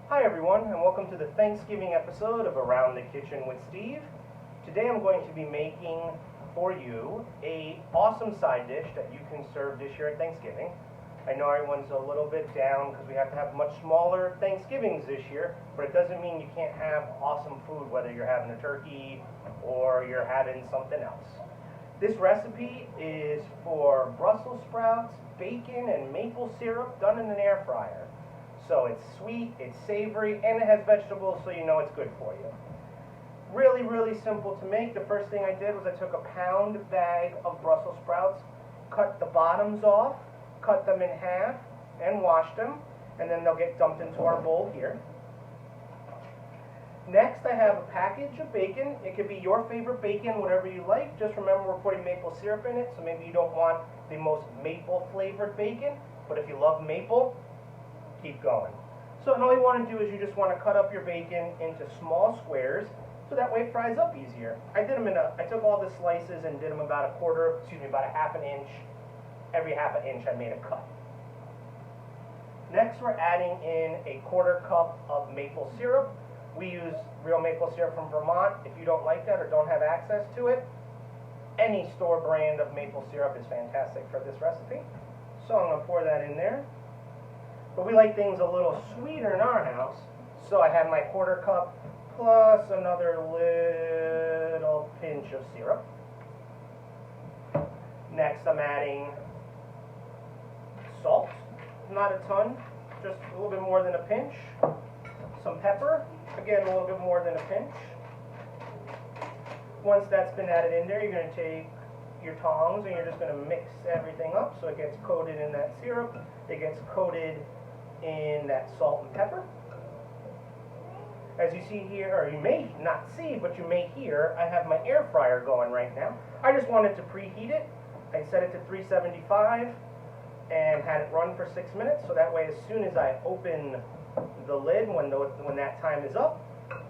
Hi everyone, and welcome to the Thanksgiving episode of Around the Kitchen with Steve. Today I'm going to be making for you a awesome side dish that you can serve this year at Thanksgiving. I know everyone's a little bit down because we have to have much smaller Thanksgivings this year, but it doesn't mean you can't have awesome food whether you're having a turkey or you're having something else. This recipe is for Brussels sprouts, bacon, and maple syrup done in an air fryer. So it's sweet, it's savory, and it has vegetables, so you know it's good for you. Really, really simple to make. The first thing I did was I took a pound bag of Brussels sprouts, cut the bottoms off, cut them in half, and washed them, and then they'll get dumped into our bowl here. Next, I have a package of bacon. It could be your favorite bacon, whatever you like. Just remember we're putting maple syrup in it, so maybe you don't want the most maple flavored bacon, but if you love maple, keep going. So all you want to do is you just want to cut up your bacon into small squares, so that way it fries up easier. I took all the slices and did them about about a half an inch. Every half an inch I made a cut. Next we're adding in a 1/4 cup of maple syrup. We use real maple syrup from Vermont. If you don't like that or don't have access to it, any store brand of maple syrup is fantastic for this recipe. So I'm going to pour that in there. But we like things a little sweeter in our house, so I have my 1/4 cup plus another little pinch of syrup. Next I'm adding salt, not a ton, just a little bit more than a pinch. Some pepper, again a little bit more than a pinch. Once that's been added in there, you're going to take your tongs and you're just going to mix everything up so it gets coated in that syrup, it gets coated in that salt and pepper. As you see here, or you may not see, but you may hear, I have my air fryer going right now. I just wanted to preheat it. I set it to 375 and had it run for 6 minutes, so that way as soon as I open the lid, when that time is up,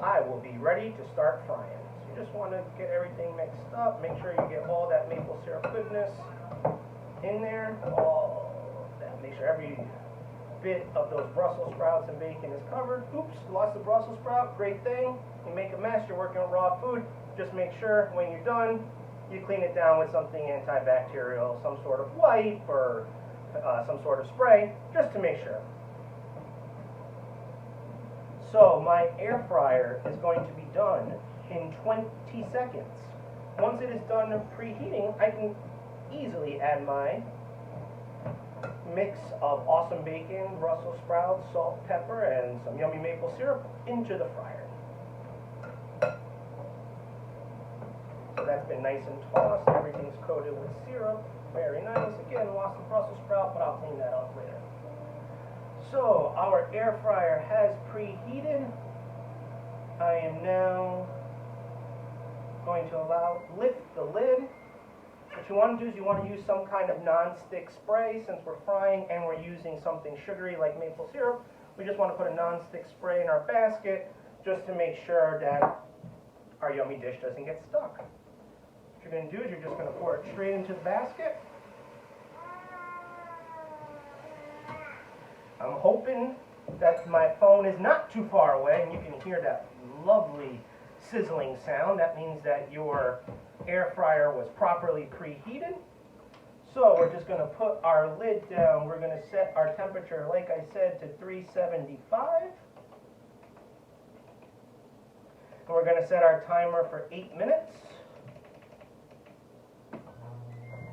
I will be ready to start frying. So you just want to get everything mixed up, make sure you get all that maple syrup goodness in there, all that, make sure every bit of those Brussels sprouts and bacon is covered. Oops, lost the Brussels sprout, great thing. You make a mess, you're working with raw food, just make sure when you're done, you clean it down with something antibacterial, some sort of wipe or some sort of spray, just to make sure. So my air fryer is going to be done in 20 seconds. Once it is done preheating, I can easily add my mix of awesome bacon, Brussels sprouts, salt, pepper, and some yummy maple syrup into the fryer. So that's been nice and tossed. Everything's coated with syrup. Very nice. Again, lost the Brussels sprout, but I'll clean that up later. So our air fryer has preheated. I am now going to lift the lid. What you want to do is you want to use some kind of non-stick spray. Since we're frying and we're using something sugary like maple syrup, we just want to put a non-stick spray in our basket just to make sure that our yummy dish doesn't get stuck. What you're going to do is you're just going to pour it straight into the basket. I'm hoping that my phone is not too far away and you can hear that lovely sizzling sound. That means that your air fryer was properly preheated. So we're just going to put our lid down. We're going to set our temperature, like I said, to 375. And we're going to set our timer for 8 minutes.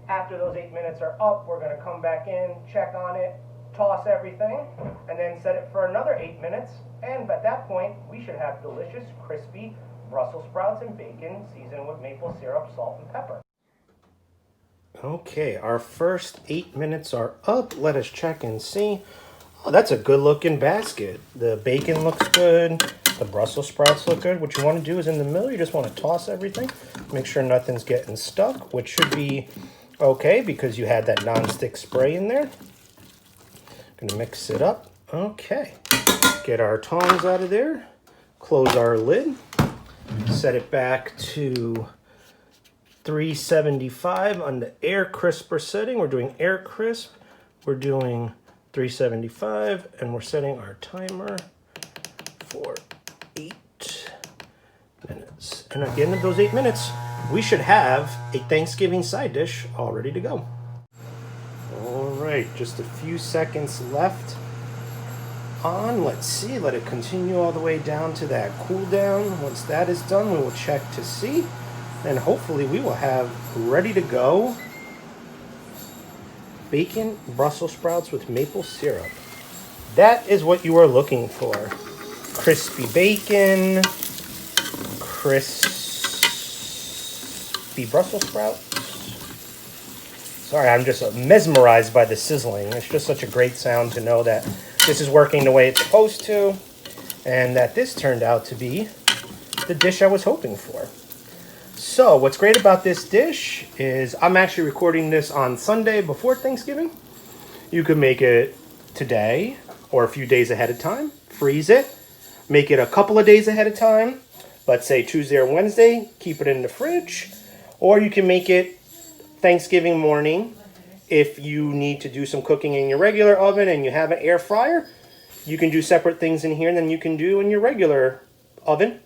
After those 8 minutes are up, we're going to come back in, check on it, toss everything, and then set it for another 8 minutes. And at that point, we should have delicious, crispy Brussels sprouts and bacon seasoned with maple syrup, salt, and pepper. Okay, our first 8 minutes are up. Let us check and see. Oh, that's a good looking basket. The bacon looks good. The Brussels sprouts look good. What you want to do is in the middle, you just want to toss everything. Make sure nothing's getting stuck, which should be okay because you had that non-stick spray in there. Gonna mix it up. Okay, get our tongs out of there. Close our lid. Set it back to 375 on the air crisper setting. We're doing air crisp. We're doing 375 and we're setting our timer for 8 minutes. And at the end of those 8 minutes, we should have a Thanksgiving side dish all ready to go. All right, just a few seconds left on. Let's see, let it continue all the way down to that cool down. Once that is done, we will check to see, and hopefully we will have ready to go bacon Brussels sprouts with maple syrup. That is what you are looking for. Crispy bacon, crispy Brussels sprouts. Sorry, I'm just mesmerized by the sizzling. It's just such a great sound to know that this is working the way it's supposed to, and that this turned out to be the dish I was hoping for. So what's great about this dish is I'm actually recording this on Sunday before Thanksgiving. You could make it today or a few days ahead of time, freeze it, make it a couple of days ahead of time, let's say Tuesday or Wednesday, keep it in the fridge, or you can make it Thanksgiving morning. If you need to do some cooking in your regular oven and you have an air fryer, you can do separate things in here than you can do in your regular oven.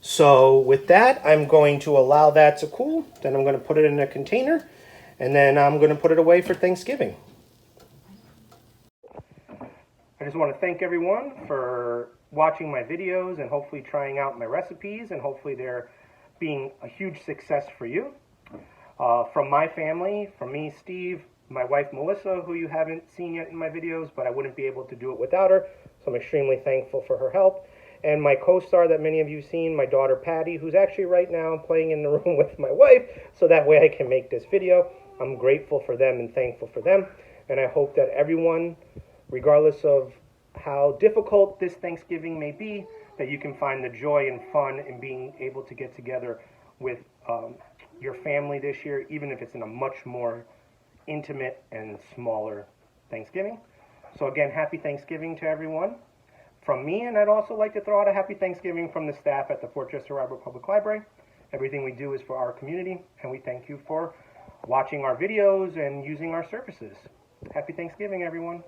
So with that, I'm going to allow that to cool. Then I'm going to put it in a container, and then I'm going to put it away for Thanksgiving. I just want to thank everyone for watching my videos and hopefully trying out my recipes, and hopefully they're being a huge success for you. From my family, from me, Steve, my wife, Melissa, who you haven't seen yet in my videos, but I wouldn't be able to do it without her, so I'm extremely thankful for her help. And my co-star that many of you have seen, my daughter, Patty, who's actually right now playing in the room with my wife, so that way I can make this video. I'm grateful for them and thankful for them, and I hope that everyone, regardless of how difficult this Thanksgiving may be, that you can find the joy and fun in being able to get together with your family this year, even if it's in a much more intimate and smaller Thanksgiving. So again, happy Thanksgiving to everyone from me, and I'd also like to throw out a happy Thanksgiving from the staff at the Fort Chester-Rye Public Library. Everything we do is for our community, and we thank you for watching our videos and using our services. Happy Thanksgiving, everyone.